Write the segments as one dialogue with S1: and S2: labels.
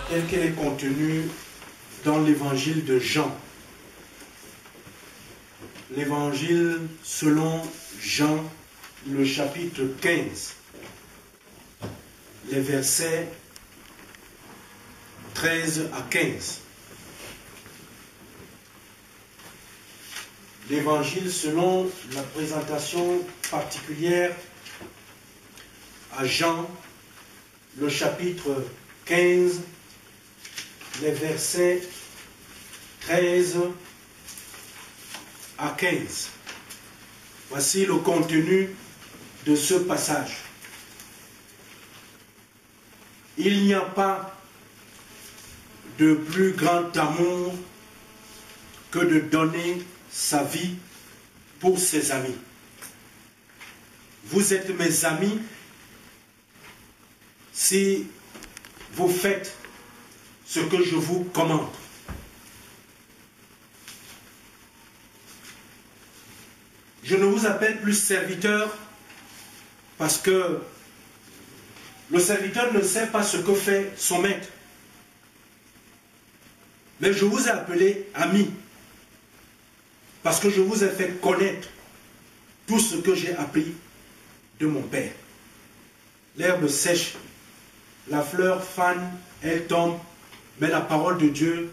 S1: Tel qu'elle est contenue dans l'évangile de Jean. L'évangile selon Jean, le chapitre 15, les versets 13 à 15. L'évangile selon la présentation particulière à Jean, le chapitre 15, les versets 13 à 15. Voici le contenu de ce passage. Il n'y a pas de plus grand amour que de donner sa vie pour ses amis. Vous êtes mes amis si vous faites ce que je vous commande. Je ne vous appelle plus serviteur parce que le serviteur ne sait pas ce que fait son maître. Mais je vous ai appelé ami parce que je vous ai fait connaître tout ce que j'ai appris de mon Père. L'herbe sèche, la fleur fane, elle tombe, mais la parole de Dieu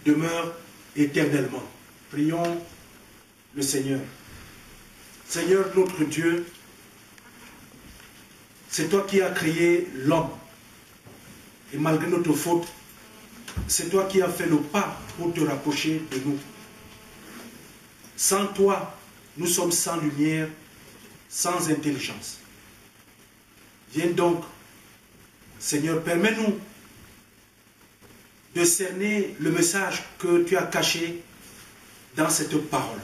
S1: demeure éternellement. Prions le Seigneur. Seigneur notre Dieu, c'est toi qui as créé l'homme. Et malgré notre faute, c'est toi qui as fait le pas pour te rapprocher de nous. Sans toi, nous sommes sans lumière, sans intelligence. Viens donc, Seigneur, permets-nous de cerner le message que tu as caché dans cette parole.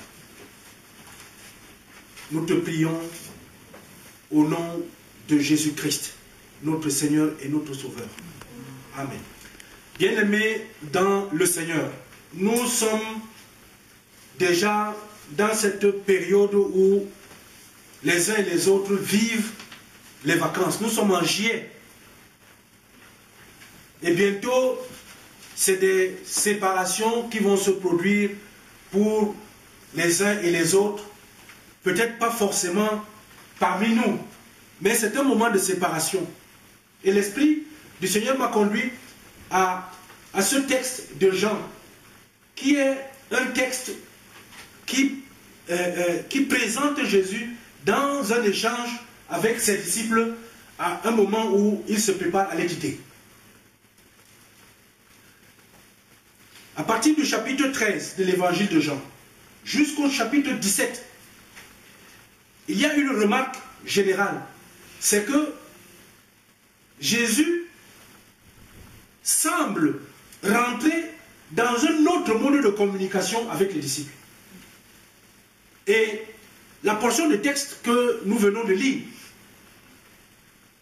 S1: Nous te prions au nom de Jésus-Christ, notre Seigneur et notre Sauveur. Amen. Bien-aimés dans le Seigneur, nous sommes déjà dans cette période où les uns et les autres vivent les vacances. Nous sommes en juillet. Et bientôt, c'est des séparations qui vont se produire pour les uns et les autres. Peut-être pas forcément parmi nous, mais c'est un moment de séparation. Et l'Esprit du Seigneur m'a conduit à ce texte de Jean, qui est un texte qui présente Jésus dans un échange avec ses disciples à un moment où il se prépare à les quitter. À partir du chapitre 13 de l'évangile de Jean jusqu'au chapitre 17, il y a une remarque générale. C'est que Jésus semble rentrer dans un autre mode de communication avec les disciples. Et la portion de texte que nous venons de lire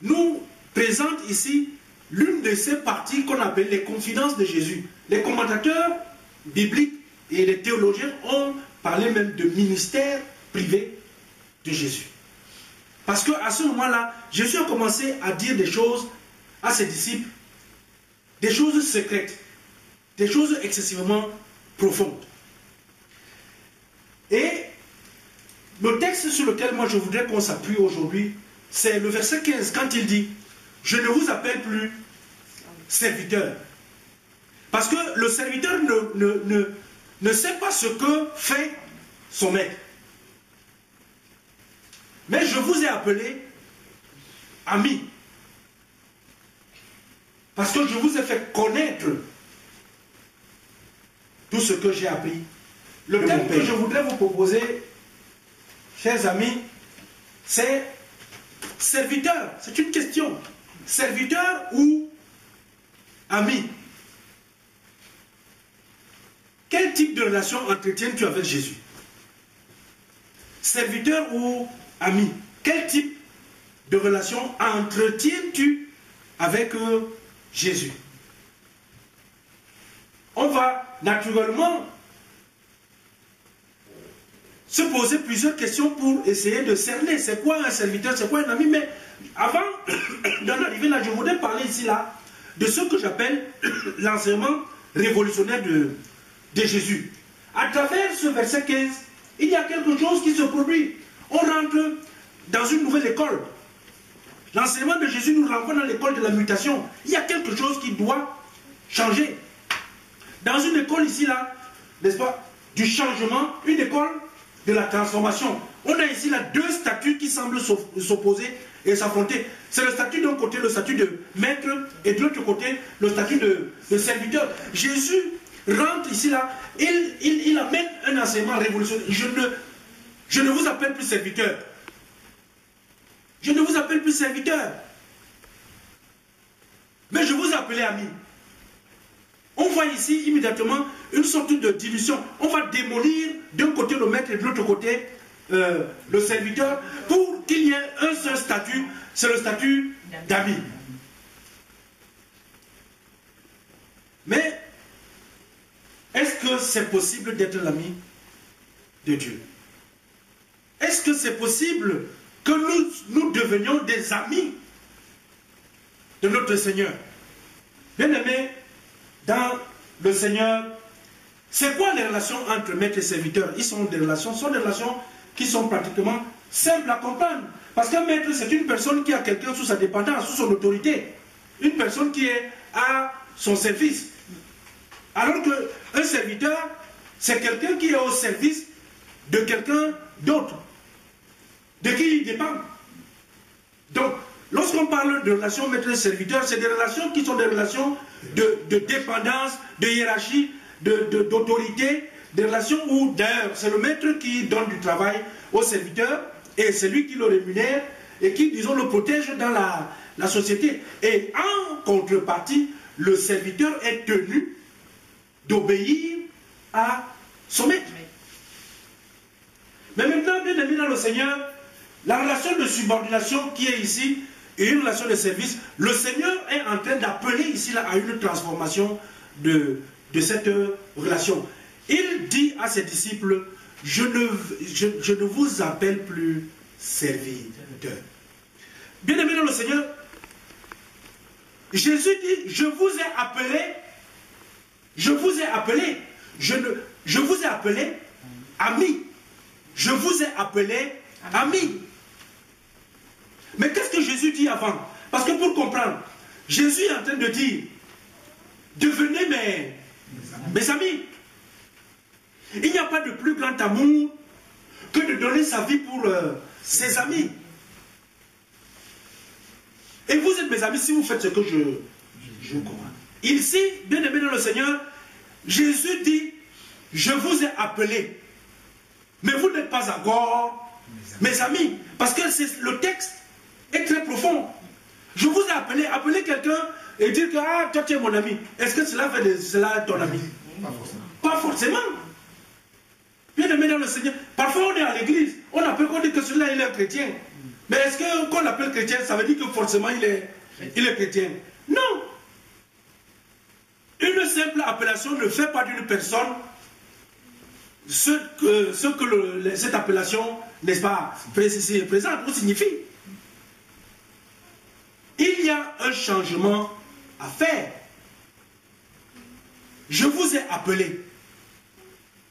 S1: nous présente ici l'une de ces parties qu'on appelle les confidences de Jésus. Les commentateurs bibliques et les théologiens ont parlé même de ministère privé de Jésus. Parce qu'à ce moment-là, Jésus a commencé à dire des choses à ses disciples, des choses secrètes, des choses excessivement profondes. Et le texte sur lequel moi je voudrais qu'on s'appuie aujourd'hui, c'est le verset 15, quand il dit « Je ne vous appelle plus serviteur ». Parce que le serviteur ne sait pas ce que fait son maître. Mais je vous ai appelé ami. Parce que je vous ai fait connaître tout ce que j'ai appris. Le thème que je voudrais vous proposer, chers amis, c'est serviteur. C'est une question. Serviteur ou ami? Quel type de relation entretiens-tu avec Jésus? Serviteur ou ami? Quel type de relation entretiens-tu avec Jésus? On va naturellement se poser plusieurs questions pour essayer de cerner c'est quoi un serviteur, c'est quoi un ami. Mais avant d'en arriver là, je voudrais parler ici là de ce que j'appelle l'enseignement révolutionnaire de Jésus. À travers ce verset 15, il y a quelque chose qui se produit. On rentre dans une nouvelle école. L'enseignement de Jésus nous renvoie dans l'école de la mutation. Il y a quelque chose qui doit changer. Dans une école ici là, n'est-ce pas, du changement, une école de la transformation. On a ici là deux statuts qui semblent s'opposer et s'affronter. C'est le statut d'un côté, le statut de maître, et de l'autre côté, le statut de serviteur. Jésus rentre ici là, il amène un enseignement révolutionnaire. Je ne vous appelle plus serviteur. Je ne vous appelle plus serviteur. Mais je vous appelle ami. On voit ici immédiatement une sorte de dilution. On va démolir d'un côté le maître et de l'autre côté le serviteur pour qu'il y ait un seul statut, c'est le statut d'ami. Mais est-ce que c'est possible d'être l'ami de Dieu? Est-ce que c'est possible que nous devenions des amis de notre Seigneur? Bien-aimés, dans le Seigneur, c'est quoi les relations entre maître et serviteur? Sont des relations qui sont pratiquement simples à comprendre. Parce qu'un maître, c'est une personne qui a quelqu'un sous sa dépendance, sous son autorité. Une personne qui est à son service. Alors qu'un serviteur, c'est quelqu'un qui est au service de quelqu'un d'autre, de qui il dépend. Donc, lorsqu'on parle de relations maître-serviteur, c'est des relations qui sont des relations de dépendance, de hiérarchie, d'autorité, des relations où, d'ailleurs, c'est le maître qui donne du travail au serviteur, et c'est lui qui le rémunère, et qui, disons, le protège dans la société. Et en contrepartie, le serviteur est tenu d'obéir à son maître. Mais maintenant, bien aimé dans le Seigneur, la relation de subordination qui est ici et une relation de service, le Seigneur est en train d'appeler ici là, à une transformation de cette relation. Il dit à ses disciples, je ne vous appelle plus serviteur. Bien aimé dans le Seigneur, Jésus dit, je vous ai appelé, je vous ai appelé ami. Je vous ai appelé ami. Mais qu'est-ce que Jésus dit avant? Parce que pour comprendre, Jésus est en train de dire, devenez mes amis. Il n'y a pas de plus grand amour que de donner sa vie pour ses amis. Et vous êtes mes amis si vous faites ce que je comprends. Ici, bien aimé dans le Seigneur, Jésus dit, je vous ai appelé, mais vous n'êtes pas encore mes amis. Parce que le texte est très profond. Je vous ai appelé quelqu'un et dire que ah, toi tu es mon ami. Est-ce que cela fait de cela ton ami? Pas forcément. Pas forcément. Bien aimé dans le Seigneur. Parfois on est à l'église, on appelle qu'on dit que celui-là il est un chrétien. Mais est-ce que qu'on l'appelle chrétien, ça veut dire que forcément il est chrétien? Non. Une simple appellation ne fait pas d'une personne ce que cette appellation, n'est-ce pas, présente ou signifie. Il y a un changement à faire. Je vous ai appelé.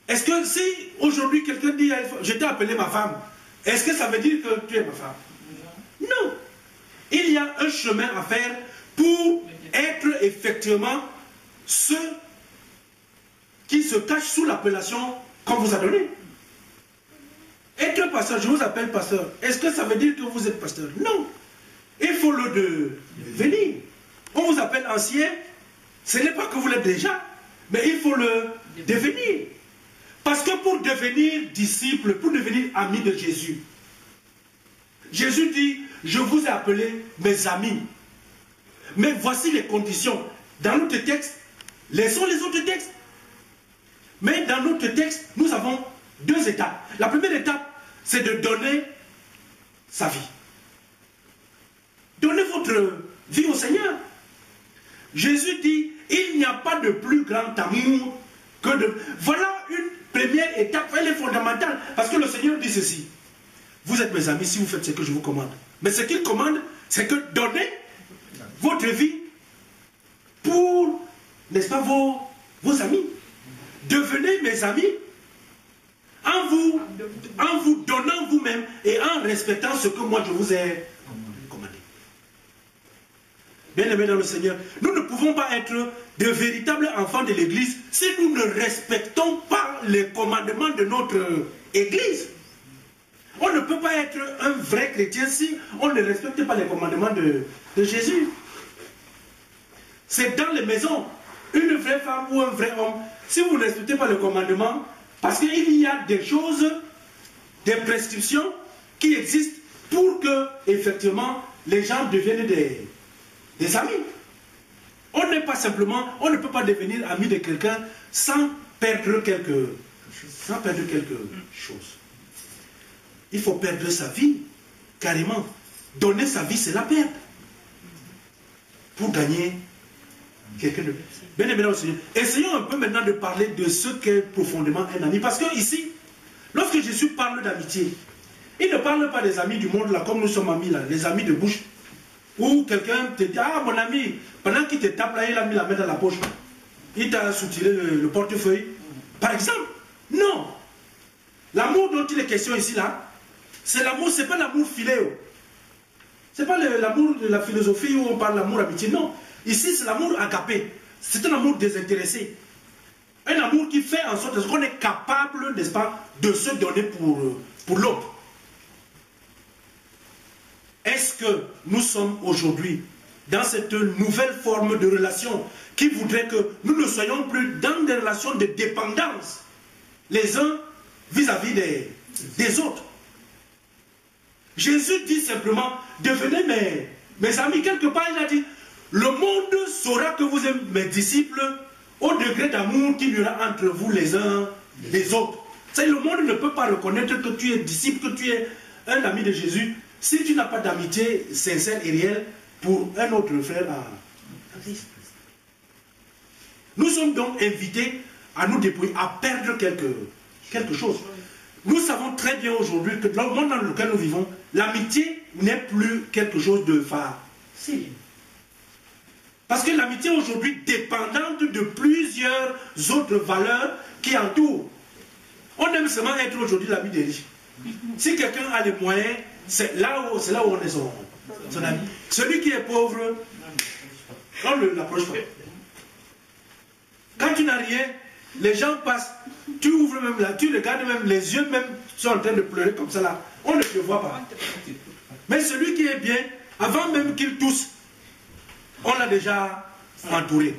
S1: Est-ce que si aujourd'hui quelqu'un dit je t'ai appelé ma femme, est-ce que ça veut dire que tu es ma femme? Non. Il y a un chemin à faire pour être effectivement ceux qui se cachent sous l'appellation qu'on vous a donnée. Être pasteur, je vous appelle pasteur. Est-ce que ça veut dire que vous êtes pasteur? Non. Il faut le devenir. On vous appelle ancien, ce n'est pas que vous l'êtes déjà, mais il faut le devenir. Parce que pour devenir disciple, pour devenir ami de Jésus, Jésus dit, je vous ai appelé mes amis. Mais voici les conditions. Dans notre texte, laissons les autres textes. Mais dans notre texte, nous avons deux étapes. La première étape, c'est de donner sa vie. Donnez votre vie au Seigneur. Jésus dit, il n'y a pas de plus grand amour que de... Voilà première étape, elle est fondamentale. Parce que le Seigneur dit ceci. Vous êtes mes amis si vous faites ce que je vous commande. Mais ce qu'il commande, c'est que donnez votre vie pour, n'est-ce pas, vos amis. Devenez mes amis en vous donnant vous-même et en respectant ce que moi je vous ai commandé. Bien-aimés dans le Seigneur, nous ne pouvons pas être de véritables enfants de l'Église si nous ne respectons pas les commandements de notre Église. On ne peut pas être un vrai chrétien si on ne respecte pas les commandements de Jésus. C'est dans les maisons, une vraie femme ou un vrai homme, si vous ne respectez pas les commandements, parce qu'il y a des choses, des prescriptions qui existent pour que, effectivement, les gens deviennent des amis. On n'est pas simplement, on ne peut pas devenir ami de quelqu'un sans perdre quelque chose. Il faut perdre sa vie, carrément. Donner sa vie, c'est la perdre. Pour gagner quelqu'un de bien aimé dans le Seigneur. Essayons un peu maintenant de parler de ce qu'est profondément un ami. Parce que ici, lorsque Jésus parle d'amitié, il ne parle pas des amis du monde là, comme nous sommes amis là, les amis de bouche. Où quelqu'un te dit, ah mon ami, pendant qu'il te tape là, il a mis la main dans la poche. Il t'a soutiré le portefeuille. Par exemple, non. L'amour dont il est question ici là, c'est l'amour, c'est pas l'amour philéo. C'est pas l'amour de la philosophie où on parle d'amour amitié, non. Ici, c'est l'amour agapé. C'est un amour désintéressé. Un amour qui fait en sorte qu'on est capable, n'est-ce pas, de se donner pour l'autre. Est-ce que nous sommes aujourd'hui dans cette nouvelle forme de relation qui voudrait que nous ne soyons plus dans des relations de dépendance les uns vis-à-vis des autres? Jésus dit simplement, devenez mes amis. Quelque part, il a dit, le monde saura que vous êtes mes disciples au degré d'amour qu'il y aura entre vous les uns les autres. C'est le monde ne peut pas reconnaître que tu es disciple, que tu es un ami de Jésus, si tu n'as pas d'amitié sincère et réelle pour un autre frère à Christ. Nous sommes donc invités à nous dépouiller, à perdre quelque chose. Nous savons très bien aujourd'hui que dans le monde dans lequel nous vivons, l'amitié n'est plus quelque chose de facile. Parce que l'amitié aujourd'hui est dépendante de plusieurs autres valeurs qui entourent. On aime seulement être aujourd'hui l'ami des riches. Si quelqu'un a les moyens, c'est là où on est son ami. Celui qui est pauvre, on ne l'approche pas. Quand tu n'as rien, les gens passent, tu ouvres même là, tu regardes même, les yeux même sont en train de pleurer comme ça là. On ne te voit pas. Mais celui qui est bien, avant même qu'il tousse, on l'a déjà entouré.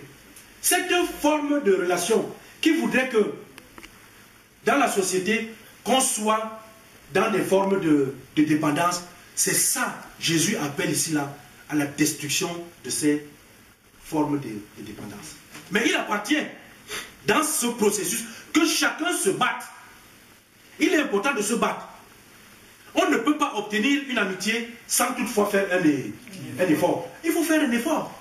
S1: Cette forme de relation qui voudrait que dans la société, qu'on soit dans des formes de dépendance, c'est ça, Jésus appelle ici là, à la destruction de ces formes de dépendance. Mais il appartient dans ce processus que chacun se batte. Il est important de se battre. On ne peut pas obtenir une amitié sans toutefois faire un effort. Il faut faire un effort.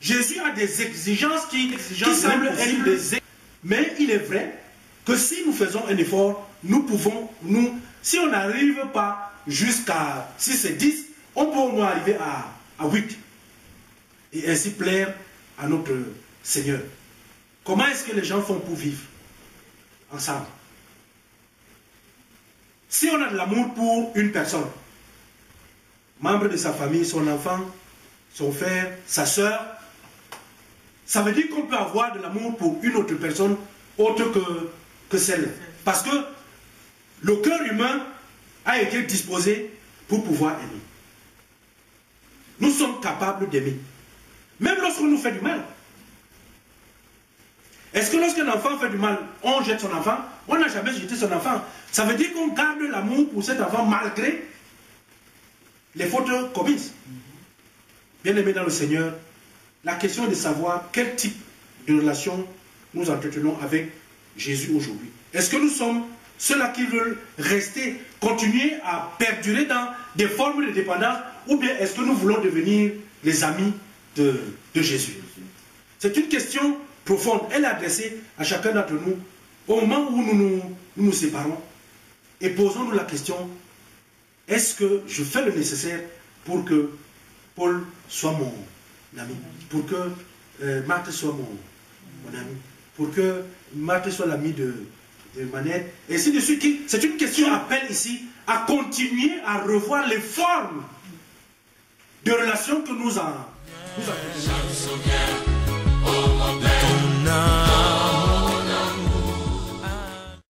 S1: Jésus a des exigences qui semblent être des... Mais il est vrai que si nous faisons un effort, nous pouvons, si on n'arrive pas jusqu'à, si c'est 10, on peut au moins arriver à 8. Et ainsi plaire à notre Seigneur. Comment est-ce que les gens font pour vivre ensemble? Si on a de l'amour pour une personne, membre de sa famille, son enfant, son frère, sa soeur, ça veut dire qu'on peut avoir de l'amour pour une autre personne autre que celle-là. Parce que le cœur humain a été disposé pour pouvoir aimer. Nous sommes capables d'aimer. Même lorsqu'on nous fait du mal. Est-ce que lorsqu'un enfant fait du mal, on jette son enfant? On n'a jamais jeté son enfant. Ça veut dire qu'on garde l'amour pour cet enfant malgré les fautes commises. Bien-aimés dans le Seigneur, la question est de savoir quel type de relation nous entretenons avec Jésus aujourd'hui. Est-ce que nous sommes ceux-là qui veulent rester, continuer à perdurer dans des formes de dépendance, ou bien est-ce que nous voulons devenir les amis de Jésus? C'est une question profonde. Elle est adressée à chacun d'entre nous au moment où nous nous séparons, et posons-nous la question, est-ce que je fais le nécessaire pour que Paul soit mon ami, pour que Marthe soit mon ami, pour que Marthe soit l'ami de Manette, et ainsi de suite. C'est une question qui appelle ici à continuer à revoir les formes de relations que nous avons.